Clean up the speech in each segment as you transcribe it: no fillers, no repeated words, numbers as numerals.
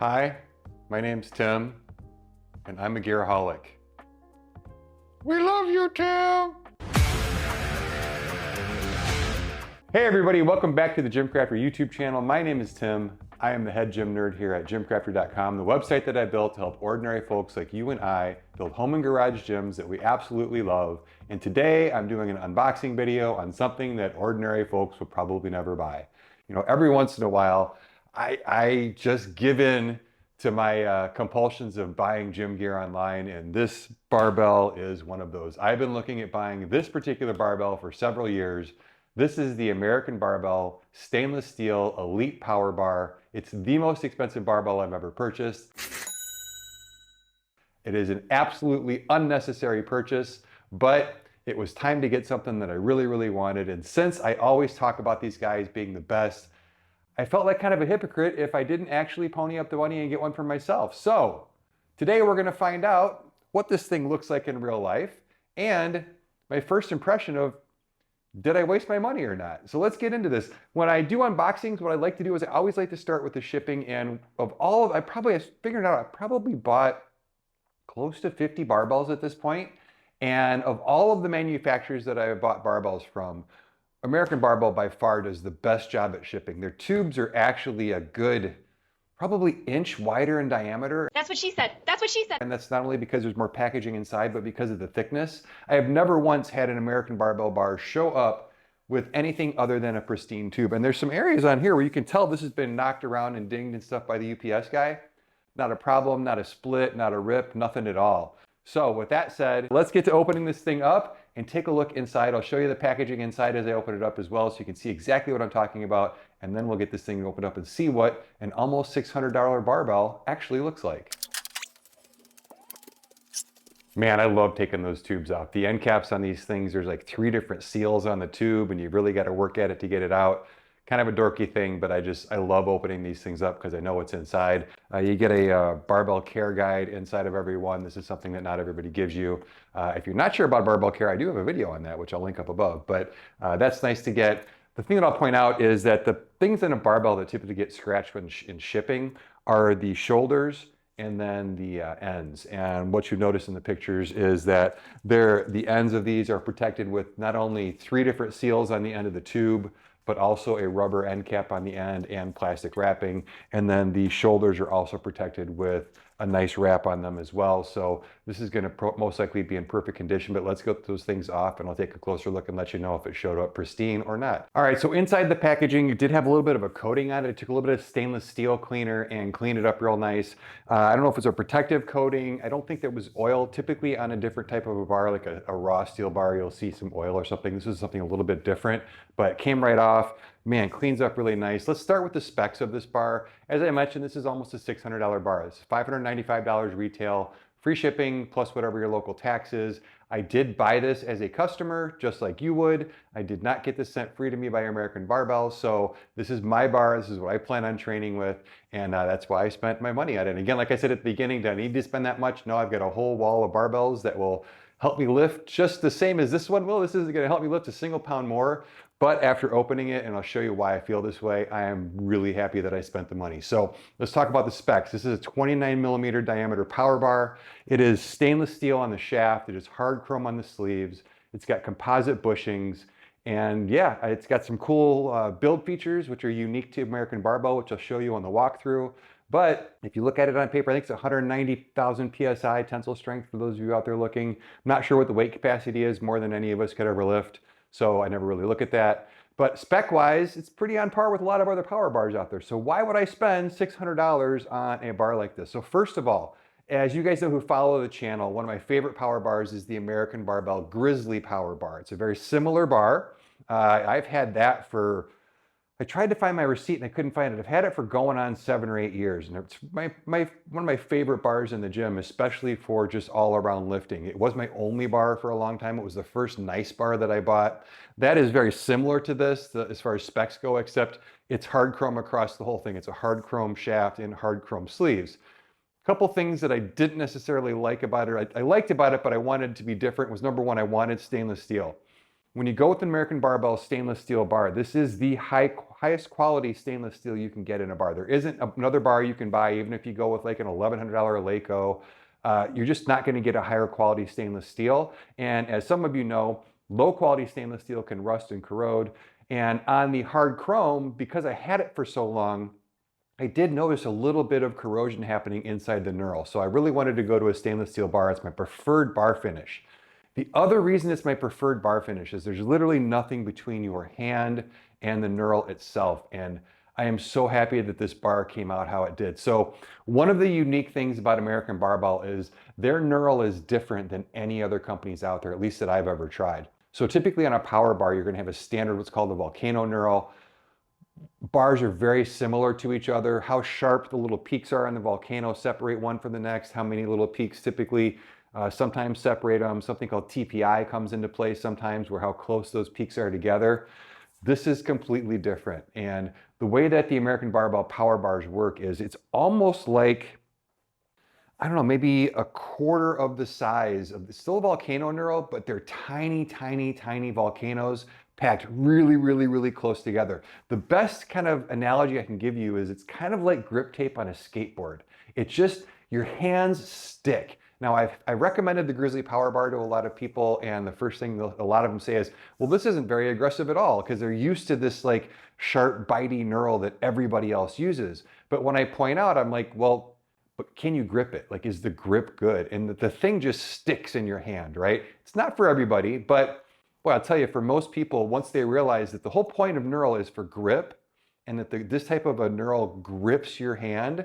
Hi, my name's Tim, and I'm a gearaholic. We love you, Tim! Hey everybody, welcome back to the GymCrafter YouTube channel. My name is Tim. I am the head gym nerd here at GymCrafter.com, the website that I built to help ordinary folks like you and I build home and garage gyms that we absolutely love. And today I'm doing an unboxing video on something that ordinary folks would probably never buy. You know, every once in a while, I just give in to my compulsions of buying gym gear online, and this barbell is one of those. I've been looking at buying this particular barbell for several years. This is the American Barbell stainless steel elite power bar. It's the most expensive barbell I've ever purchased. It is an absolutely unnecessary purchase, but it was time to get something that I really wanted. And since I always talk about these guys being the best, I felt like kind of a hypocrite if I didn't actually pony up the money and get one for myself. So today we're gonna find out what this thing looks like in real life and my first impression of, did I waste my money or not? So let's get into this. When I do unboxings, what I like to do is I always like to start with the shipping, and of all of, I figured out I probably bought close to 50 barbells at this point. And of all of the manufacturers that I have bought barbells from, American Barbell by far does the best job at shipping. Their tubes are actually a good, probably inch wider in diameter. That's what she said. That's what she said. And that's not only because there's more packaging inside, but because of the thickness. I have never once had an American Barbell bar show up with anything other than a pristine tube. And there's some areas on here where you can tell this has been knocked around and dinged and stuff by the UPS guy. Not a problem, not a split, not a rip, nothing at all. So with that said, let's get to opening this thing up and take a look inside. I'll show you the packaging inside as I open it up as well, so you can see exactly what I'm talking about. And then we'll get this thing opened up and see what an almost $600 barbell actually looks like. Man, I love taking those tubes off. The end caps on these things, there's like 3 different seals on the tube, and you really got to work at it to get it out. Kind of a dorky thing, but I love opening these things up because I know what's inside. You get a barbell care guide inside of every one. This is something that not everybody gives you. If you're not sure about barbell care, I do have a video on that, which I'll link up above, but that's nice to get. The thing that I'll point out is that the things in a barbell that typically get scratched when in shipping are the shoulders and then the ends. And what you notice in the pictures is that the ends of these are protected with not only 3 different seals on the end of the tube, but also a rubber end cap on the end and plastic wrapping. And then the shoulders are also protected with a nice wrap on them as well. So this is gonna most likely be in perfect condition, but let's get those things off and I'll take a closer look and let you know if it showed up pristine or not. All right, so inside the packaging, it did have a little bit of a coating on it. It took a little bit of stainless steel cleaner and cleaned it up real nice. I don't know if it's a protective coating. I don't think there was oil. Typically on a different type of a bar, like a raw steel bar, you'll see some oil or something. This is something a little bit different, but it came right off. Man, cleans up really nice. Let's start with the specs of this bar. As I mentioned, this is almost a $600 bar. It's $595 retail, free shipping, plus whatever your local tax is. I did buy this as a customer, just like you would. I did not get this sent free to me by American Barbell, so this is my bar. This is what I plan on training with, and that's why I spent my money on it. And again, like I said at the beginning, do I need to spend that much? No, I've got a whole wall of barbells that will help me lift just the same as this one will. This isn't gonna help me lift a single pound more, but after opening it, and I'll show you why I feel this way, I am really happy that I spent the money. So let's talk about the specs. This is a 29mm diameter power bar. It is stainless steel on the shaft. It is hard chrome on the sleeves. It's got composite bushings. And yeah, it's got some cool build features, which are unique to American Barbell, which I'll show you on the walkthrough. But if you look at it on paper, I think it's 190,000 PSI tensile strength for those of you out there looking. I'm not sure what the weight capacity is, more than any of us could ever lift, so I never really look at that. But spec-wise, it's pretty on par with a lot of other power bars out there. So why would I spend $600 on a bar like this? So first of all, as you guys know who follow the channel, one of my favorite power bars is the American Barbell Grizzly power bar. It's a very similar bar. I've had that for, I tried to find my receipt and I couldn't find it. I've had it for going on 7 or 8 years. And it's one of my favorite bars in the gym, especially for just all around lifting. It was my only bar for a long time. It was the first nice bar that I bought. That is very similar to this as far as specs go, except it's hard chrome across the whole thing. It's a hard chrome shaft and hard chrome sleeves. A couple things that I didn't necessarily like about it, I liked about it, but I wanted it to be different, was number one, I wanted stainless steel. When you go with an American Barbell stainless steel bar, this is the highest quality stainless steel you can get in a bar. There isn't another bar you can buy, even if you go with like an $1,100 Eleiko. You're just not going to get a higher quality stainless steel. And as some of you know, low quality stainless steel can rust and corrode. And on the hard chrome, because I had it for so long, I did notice a little bit of corrosion happening inside the knurl. So I really wanted to go to a stainless steel bar. It's my preferred bar finish. The other reason it's my preferred bar finish is there's literally nothing between your hand and the knurl itself. And I am so happy that this bar came out how it did. So one of the unique things about American Barbell is their knurl is different than any other companies out there, at least that I've ever tried. So typically on a power bar, you're gonna have a standard, what's called the volcano knurl. Bars are very similar to each other. How sharp the little peaks are on the volcano separate one from the next. How many little peaks typically sometimes separate them. Something called TPI comes into play sometimes, where how close those peaks are together. This is completely different. And the way that the American Barbell power bars work is it's almost like, I don't know, maybe a quarter of the size of still a volcano knurl, but they're tiny, tiny, tiny volcanoes packed really, really, really close together. The best kind of analogy I can give you is it's kind of like grip tape on a skateboard. It's just, your hands stick. Now, I recommended the Grizzly Power Bar to a lot of people, and the first thing a lot of them say is, well, this isn't very aggressive at all, because they're used to this like sharp, bitey knurl that everybody else uses. But when I point out, I'm like, well, but can you grip it? Like, is the grip good? And the thing just sticks in your hand, right? It's not for everybody, but boy, I'll tell you, for most people, once they realize that the whole point of knurl is for grip, and that this type of a knurl grips your hand,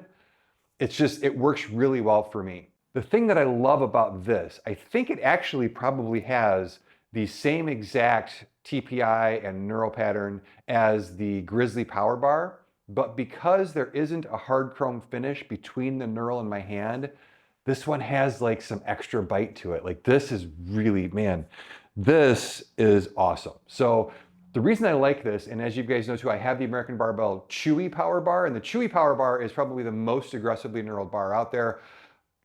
it works really well for me. The thing that I love about this, I think it actually probably has the same exact TPI and knurl pattern as the Grizzly Power Bar, but because there isn't a hard chrome finish between the knurl and my hand, this one has like some extra bite to it. Like, this is really, man, this is awesome. So the reason I like this, and as you guys know too, I have the American Barbell Chewy Power Bar, and the Chewy Power Bar is probably the most aggressively knurled bar out there.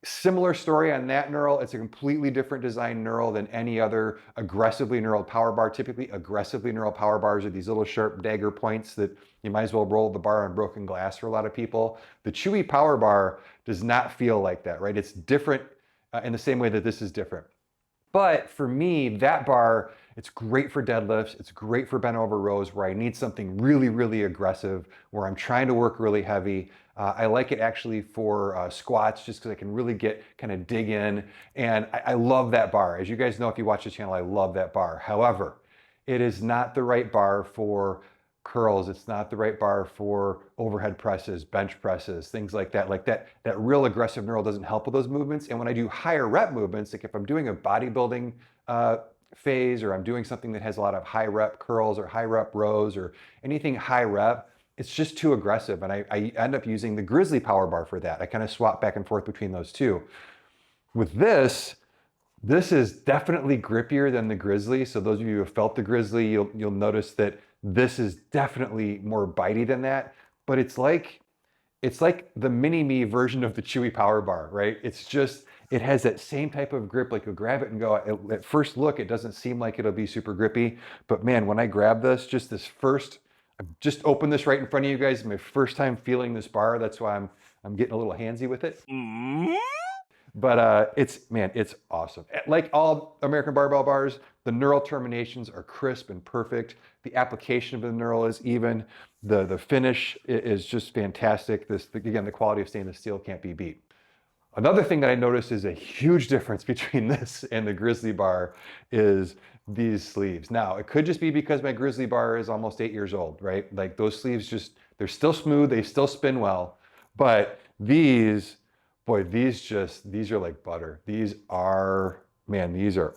Similar story on that knurl. It's a completely different design knurl than any other aggressively knurled power bar. Typically, aggressively knurled power bars are these little sharp dagger points that you might as well roll the bar on broken glass for a lot of people. The Chewy Power Bar does not feel like that, right? It's different in the same way that this is different. But for me, that bar, it's great for deadlifts. It's great for bent over rows where I need something really, really aggressive, where I'm trying to work really heavy. I like it actually for squats, just because I can really kind of dig in. And I love that bar. As you guys know, if you watch the channel, I love that bar. However, it is not the right bar for curls. It's not the right bar for overhead presses, bench presses, things like that. Like that real aggressive knurl doesn't help with those movements. And when I do higher rep movements, like if I'm doing a bodybuilding phase, or I'm doing something that has a lot of high rep curls or high rep rows or anything high rep, it's just too aggressive. And I end up using the Grizzly Power Bar for that. I kind of swap back and forth between those two. With this is definitely grippier than the Grizzly. So those of you who have felt the Grizzly, you'll notice that this is definitely more bitey than that. But it's like the mini-me version of the Chewy Power Bar, right? It has that same type of grip. Like, you'll grab it and go, at first look, it doesn't seem like it'll be super grippy. But man, when I grab this, I've just opened this right in front of you guys. My first time feeling this bar. That's why I'm getting a little handsy with it. But it's awesome. Like all American Barbell bars, the knurl terminations are crisp and perfect. The application of the knurl is even. The finish is just fantastic. Again, the quality of stainless steel can't be beat. Another thing that I noticed is a huge difference between this and the Grizzly bar is these sleeves. Now, it could just be because my Grizzly bar is almost 8 years old, right? Like, those sleeves they're still smooth, they still spin well, but these are like butter. These are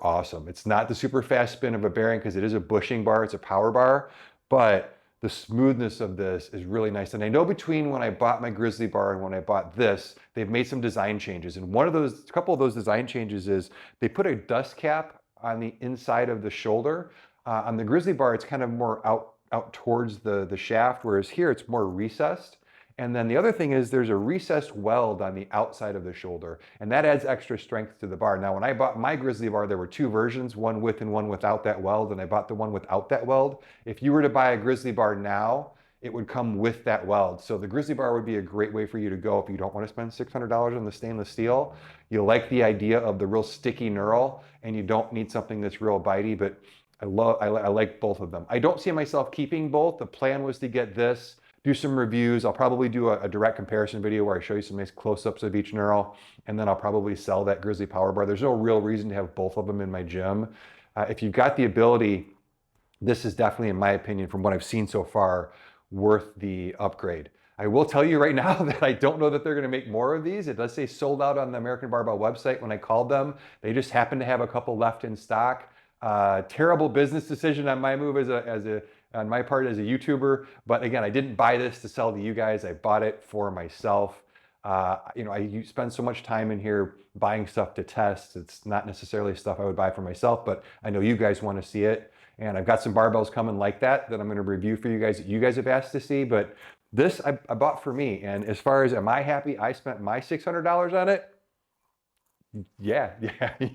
awesome. It's not the super fast spin of a bearing because it is a bushing bar, it's a power bar, but the smoothness of this is really nice. And I know between when I bought my Grizzly bar and when I bought this, they've made some design changes. And a couple of those design changes is they put a dust cap on the inside of the shoulder. On the Grizzly bar, it's kind of more out towards the shaft, whereas here it's more recessed. And then the other thing is there's a recessed weld on the outside of the shoulder, and that adds extra strength to the bar. Now, when I bought my Grizzly bar, there were two versions, one with and one without that weld, and I bought the one without that weld. If you were to buy a Grizzly bar now it would come with that weld. So the Grizzly bar would be a great way for you to go if you don't want to spend $600 on the stainless steel. You like the idea of the real sticky knurl, and you don't need something that's real bitey, but I like both of them. I don't see myself keeping both. The plan was to get this, do some reviews. I'll probably do a direct comparison video where I show you some nice close-ups of each knurl, and then I'll probably sell that Grizzly power bar. There's no real reason to have both of them in my gym. If you've got the ability, this is definitely, in my opinion, from what I've seen so far, worth the upgrade. I will tell you right now that I don't know that they're going to make more of these. It does say sold out on the American Barbell website when I called them. They just happen to have a couple left in stock. Terrible business decision on my move on my part as a YouTuber. But again, I didn't buy this to sell to you guys. I bought it for myself. You know, I spend so much time in here buying stuff to test. It's not necessarily stuff I would buy for myself, but I know you guys want to see it. And I've got some barbells coming like that I'm going to review for you guys that you guys have asked to see. But this I bought for me. And as far as am I happy I spent my $600 on it? Yeah,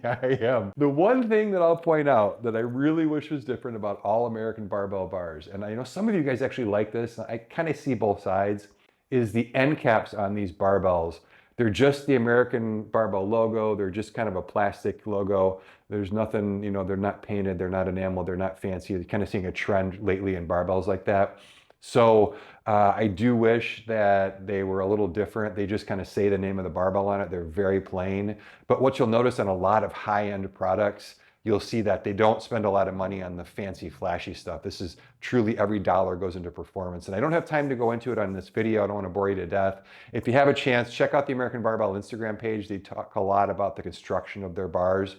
I am. The one thing that I'll point out that I really wish was different about all American Barbell bars, and I know some of you guys actually like this, I kind of see both sides, is the end caps on these barbells. They're just the American Barbell logo. They're just kind of a plastic logo. There's nothing, you know, they're not painted, they're not enamel, they're not fancy. You're kind of seeing a trend lately in barbells like that. So I do wish that they were a little different. They just kind of say the name of the barbell on it. They're very plain. But what you'll notice on a lot of high-end products, you'll see that they don't spend a lot of money on the fancy, flashy stuff. This is truly every dollar goes into performance. And I don't have time to go into it on this video. I don't want to bore you to death. If you have a chance, check out the American Barbell Instagram page. They talk a lot about the construction of their bars.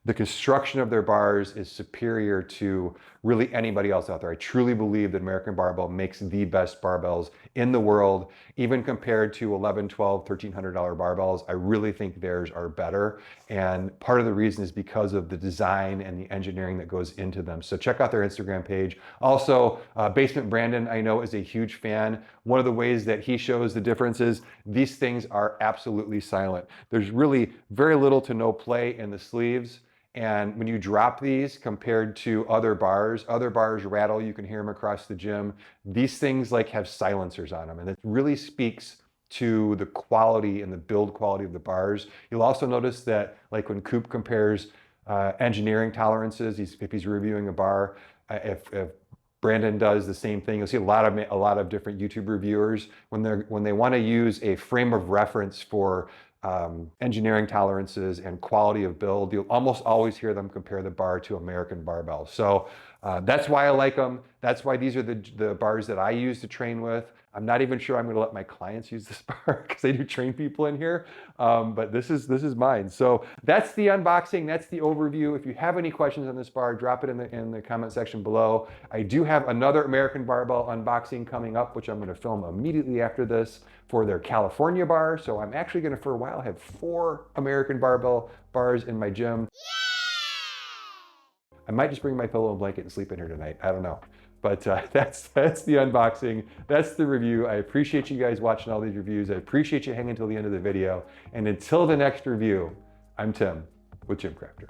The construction of their bars is superior to really anybody else out there. I truly believe that American Barbell makes the best barbells in the world, even compared to $1,100, $1,200, $1,300 barbells. I really think theirs are better. And part of the reason is because of the design and the engineering that goes into them. So check out their Instagram page. Also, Basement Brandon, I know, is a huge fan. One of the ways that he shows the difference is these things are absolutely silent. There's really very little to no play in the sleeves. And when you drop these compared to other bars rattle, you can hear them across the gym. These things like have silencers on them, and it really speaks to the quality and the build quality of the bars. You'll also notice that like when Coop compares engineering tolerances, if he's reviewing a bar, if Brandon does the same thing, you'll see a lot of different YouTube reviewers when they want to use a frame of reference for engineering tolerances and quality of build, you'll almost always hear them compare the bar to American Barbell. So that's why I like them. That's why these are the bars that I use to train with. I'm not even sure I'm going to let my clients use this bar because I do train people in here. But this is mine. So that's the unboxing. That's the overview. If you have any questions on this bar, drop it in the comment section below. I do have another American Barbell unboxing coming up, which I'm going to film immediately after this for their California bar. So I'm actually going to, for a while, have 4 American Barbell bars in my gym. I might just bring my pillow and blanket and sleep in here tonight. I don't know. But that's the unboxing. That's the review. I appreciate you guys watching all these reviews. I appreciate you hanging till the end of the video. And until the next review, I'm Tim with GymCrafter.